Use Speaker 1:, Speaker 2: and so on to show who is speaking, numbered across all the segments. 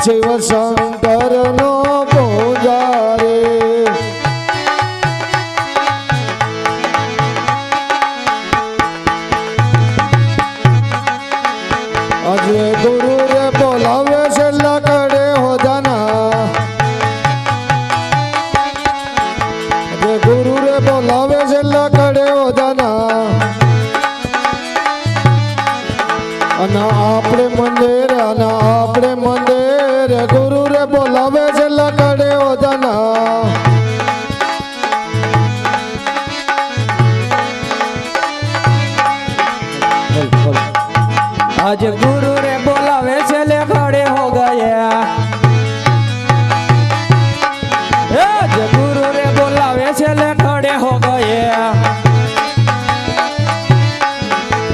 Speaker 1: Shiv Shankar no पूजारी अजय गुरु रे बोलावे से लकड़े हो जाना अजय गुरु रे बोलावे से लकड़े हो जाना आपणे मंदिर गुरु रे बोलावे से लकड़े हो जाना
Speaker 2: आज गुरु रे बोलावे से ले खड़े हो गए आज गुरु रे बोलावे से ले खड़े हो गए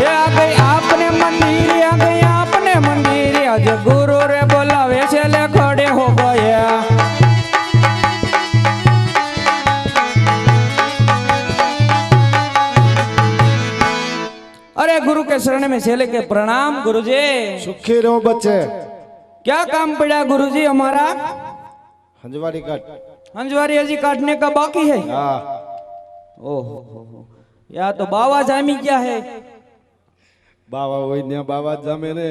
Speaker 2: आ गई आपने मंदिर आ गई आपने मंदिर आज गुरु रे बोलावे से ले खड़े हो गए अरे गुरु के शरण में छेले के प्रणाम गुरुजी।
Speaker 1: सुखी रहो बच्चे।
Speaker 2: क्या काम पड़ा गुरुजी हमारा?
Speaker 1: हंजवारी काट।
Speaker 2: हंजवारी अजी काटने का बाकी है। ओहो या तो बाबा जामी क्या है?
Speaker 1: बाबा वही ने बाबा जामे ने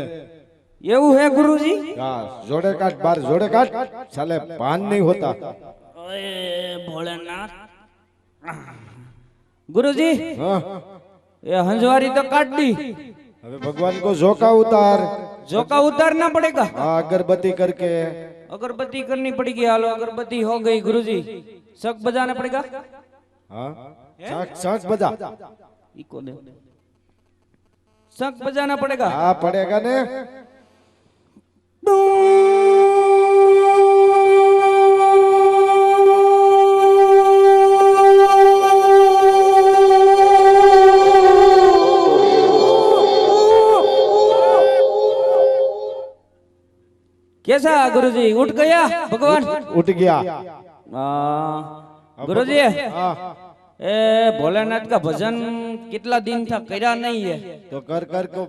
Speaker 2: येऊ है गुरुजी।
Speaker 1: जोड़े काट बार जोड़े काट साले भान नहीं होता।
Speaker 2: ओए भोलेनाथ गुरुजी ये हंजवारी तो काट दी।
Speaker 1: अबे भगवान को झोंका उतार।
Speaker 2: झोंका उतारना पड़ेगा।
Speaker 1: अगरबत्ती करके
Speaker 2: अगरबत्ती करनी पड़ेगी। हालो अगरबत्ती हो गई गुरुजी। शक बजाना पड़ेगा।
Speaker 1: शक बजा
Speaker 2: इको दे शक बजाना पड़ेगा।
Speaker 1: हाँ पड़ेगा ने।
Speaker 2: कैसा गुरुजी उठ गया भगवान?
Speaker 1: उठ गया
Speaker 2: गुरुजी। ए भोलेनाथ का भजन कितना दिन था करा नहीं है
Speaker 1: तो कर कर को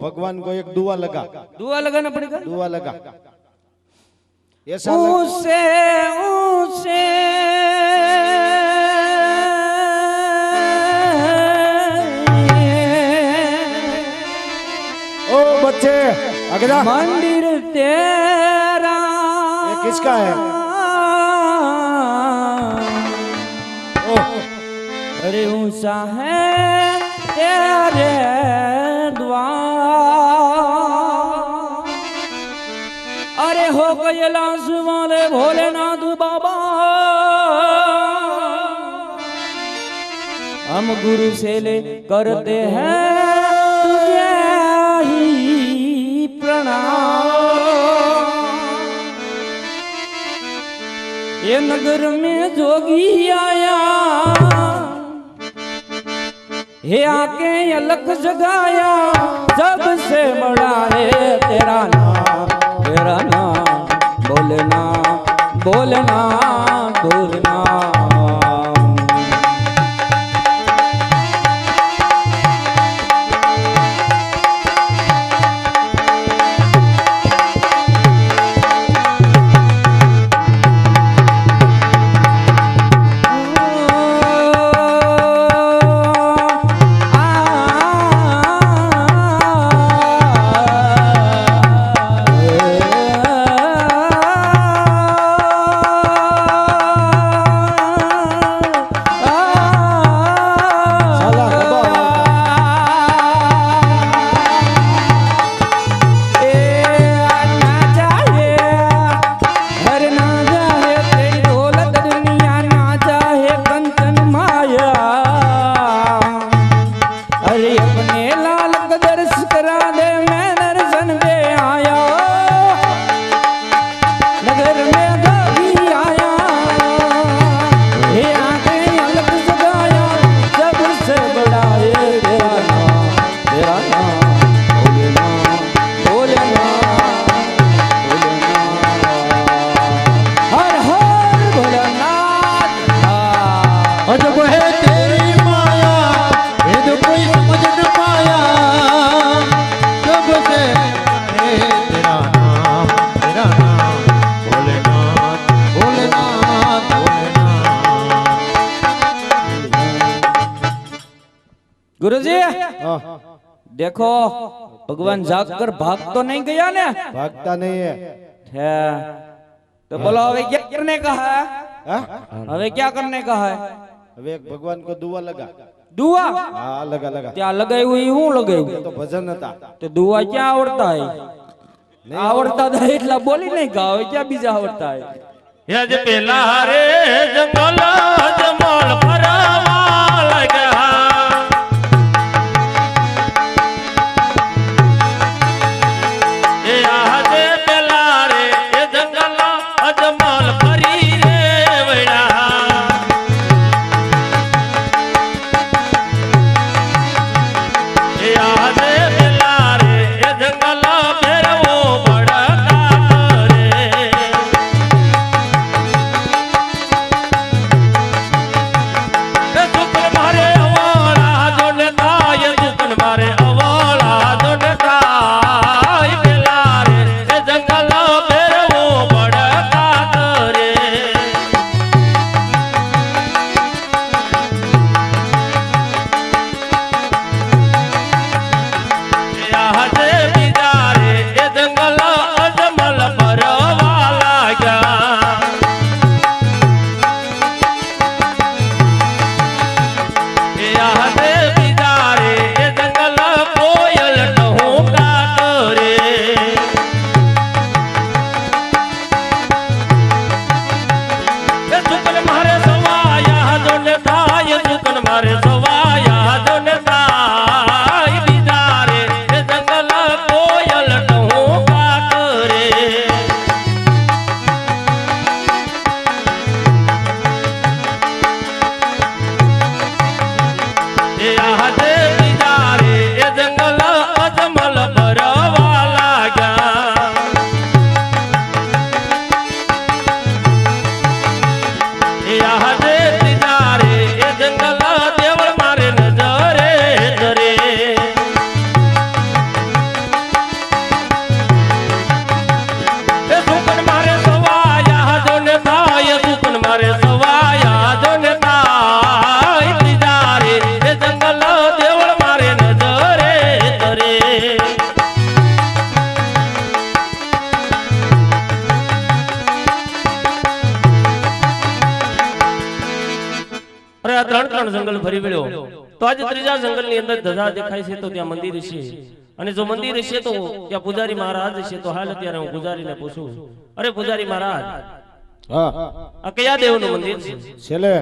Speaker 1: भगवान को एक दुआ लगा।
Speaker 2: दुआ लगाना पड़ेगा।
Speaker 1: दुआ लगा
Speaker 2: उसे उसे
Speaker 1: ओ बच्चे आगे जा।
Speaker 2: मंदिर तेरा
Speaker 1: ये किसका है?
Speaker 2: अरे ऊंचा है तेरे द्वार। अरे हो गए लाश वाले भोलेनाथ बाबा हम गुरु से ले करते हैं तुझे ही प्रणाम। ये नगर में जोगी आया हे आके अलख जगाया जब से बड़ा है तेरा नाम बोलना बोलना बोलना। गुरुजी
Speaker 1: हाँ,
Speaker 2: देखो भगवान जाग कर भाग तो नहीं गया ना?
Speaker 1: भागता नहीं है।
Speaker 2: है तो बोलो अभी क्या करने का है?
Speaker 1: हाँ?
Speaker 2: अभी क्या करने का है?
Speaker 1: હવે એક ભગવાન કો દુઆ લગા।
Speaker 2: दुआ
Speaker 1: હા લગા લગા।
Speaker 2: क्या लगाई हुई हूँ लगाई हुई
Speaker 1: તો ભજન હતા।
Speaker 2: तो दुआ क्या आवड़ता है? आवड़ता था इतना बोली नहीं गाओ क्या बीजा आवड़ता है?
Speaker 3: यज पेला रे जंगल जमल भरवा लगा ए आज पेला रे जंगल अजमल भरी रे वड़ा ए आज पेला रे जंगल फेरवो बड़का रे दुकन मारे अवाला जोने ताय दुकन मारे अवाला जोने ताय बेलारे ए जंगल फेरवो बड़का करे आज बिदारे ए जंगल अजमल भरवा लागा याद बिदारे ये जंगल कोयल टहूका करे ये दुकन मारे सवाया जोन थाय दुकन मारे सवाया जोन थाय बिदारे ये जंगल कोयल टहूका करे याद बिदारे ए जंगल अजमल भरवा लागा याद बिदारे ए जंगल देवल मारे नजरे धरे ए दुकन मारे सवाया जोन थाय दुकन मारे सवाया जोन थाय बिदारे ए जंगल देवल मारे नजरे धरे અરે આ ત્રણ ત્રણ જંગલ ફરી વળ્યો તો આજે ત્રીજા જંગલ ની અંદર ધજા દેખાય છે તો ત્યાં મંદિર છે અને જો મંદિર છે તો ત્યાં પૂજારી મહારાજ છે તો હાલ અત્યારે હું પૂજારીને પૂછું અરે પૂજારી મહારાજ
Speaker 1: हाँ,
Speaker 3: આ કયા દેવનું મંદિર છે
Speaker 1: चले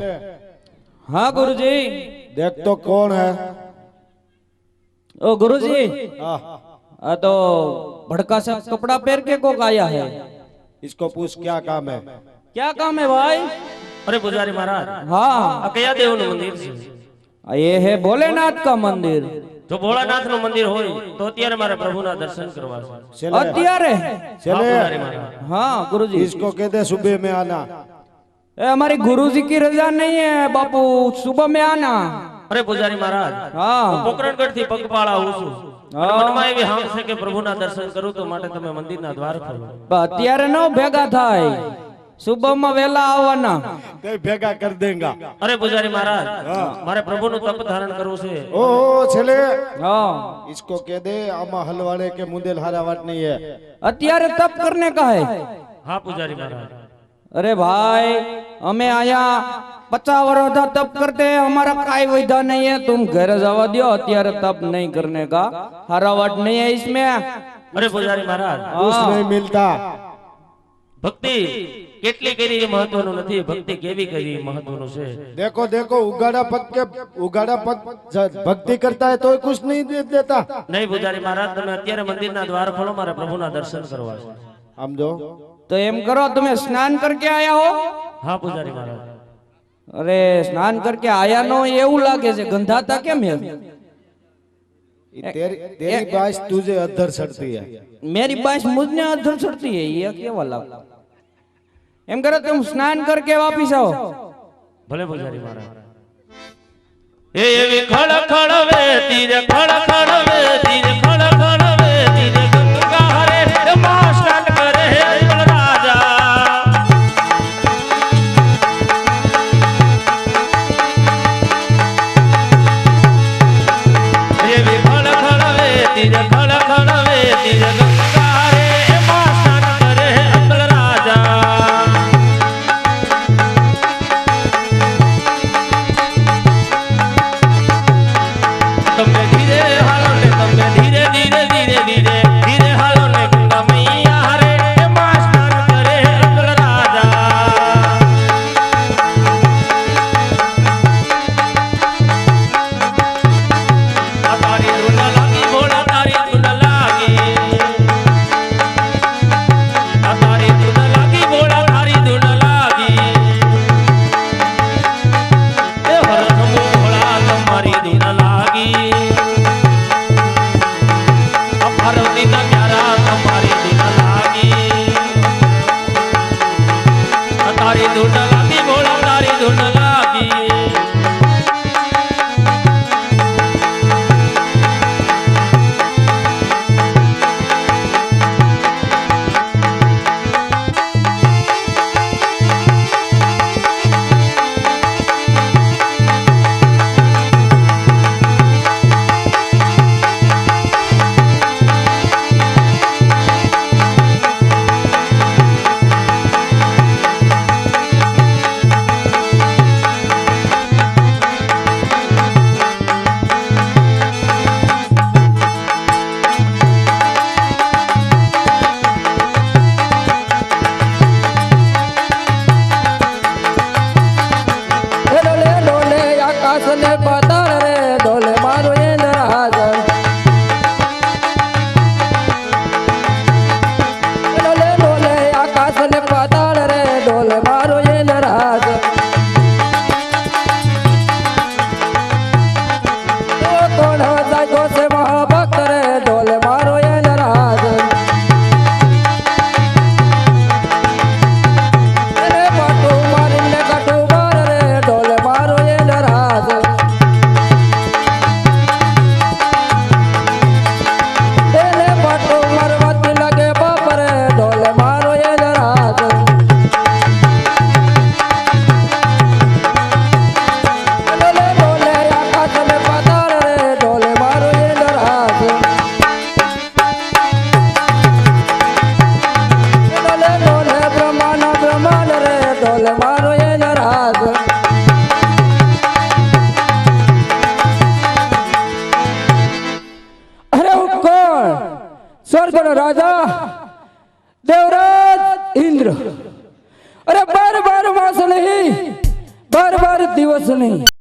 Speaker 2: हाँ गुरुजी।
Speaker 1: देख तो कौन है।
Speaker 2: ओ गुरुजी
Speaker 1: हाँ,
Speaker 2: आ तो भड़का सा कपड़ा पहन के को आया है?
Speaker 1: इसको पूछ क्या काम है।
Speaker 2: क्या काम है भाई?
Speaker 3: અરે પૂજારી મહારાજ
Speaker 2: हाँ
Speaker 3: આ કયા દેવનું મંદિર છે
Speaker 2: ये है भोलेनाथ का मंदिर।
Speaker 3: જો ભોળાનાથનું મંદિર હોય તો અત્યારે મારે પ્રભુના દર્શન કરવા છે
Speaker 1: चले
Speaker 2: અત્યારે
Speaker 3: હા,
Speaker 1: चले
Speaker 3: પૂજારી મહારાજ
Speaker 2: हाँ गुरुजी
Speaker 1: इसको कहते सुबह में आना।
Speaker 2: ए, हमारी गुरुजी की रजा नहीं है बापू, सुबह में आना।
Speaker 3: અરે પૂજારી મહારાજ
Speaker 2: हाँ
Speaker 3: પોકરણગઢ થી પગપાળા આવું છું
Speaker 2: હા.
Speaker 3: અને મનમાં એવી હામ છે કે પ્રભુના દર્શન કરું તો માટે તમે મંદિરના દ્વાર ખોલો
Speaker 2: અત્યારે ન ભેગા થાય, સુબહ માં વેલા આવવાના।
Speaker 1: कहीं भेगा कर देगा।
Speaker 3: અરે પૂજારી મહારાજ મારે પ્રભુનું તપ ધારણ કરવું છે
Speaker 1: ओ चले
Speaker 2: हाँ
Speaker 1: इसको कह दे आमा हलवाड़े के मुंदेल हारावाट नहीं है।
Speaker 2: અત્યારે તપ करने का है।
Speaker 3: હા પૂજારી મહારાજ
Speaker 2: अरे भाई हमें आया 50 वर्ष था तप करते हैं, हमारा काई वैधा नहीं है, तुम घर जावा दियो। અત્યારે तप नहीं करने का, हारावट नहीं है इसमें।
Speaker 3: અરે પૂજારી મહારાજ
Speaker 1: कुछ नहीं मिलता।
Speaker 3: ભક્તિ કેટલી કરી એ મહત્વનું નથી, ભક્તિ કેવી કરી એ મહત્વનું છે
Speaker 1: देखो देखो उगाड़ा पद भक्ति करता है तो कुछ नहीं देता।
Speaker 3: નહીં પૂજારી મહારાજ તમે અત્યારે મંદિરના દ્વાર ખોલો, મારે પ્રભુના દર્શન કરવા છે
Speaker 1: हम जो
Speaker 2: तो एम करो, तुम्हें स्नान करके आया हो?
Speaker 3: હા પૂજારી મહારાજ
Speaker 2: अरे स्नान करके आया नो એવું લાગે છે, ગંધાતા કેમ है?
Speaker 1: तेरी बात तुझे अधर चढ़ती है।
Speaker 2: मेरी बात मुझने अधर चढ़ती है, ये क्या वाला? एम करो तुम स्नान करके वापिस आओ।
Speaker 3: ભલે પૂજારી મહારાજ એ એવી ખળખળ વેતી રે ખળખળ વેતી રે ખળખળ વેતી રે ગંગા હરે એમાં સ્નાન કરે હે રાજા
Speaker 2: સ્વર્ગનો રાજા દેવરાજ ઇન્દ્ર, અરે 12 માસ નહીં, 12 દિવસ નહીં,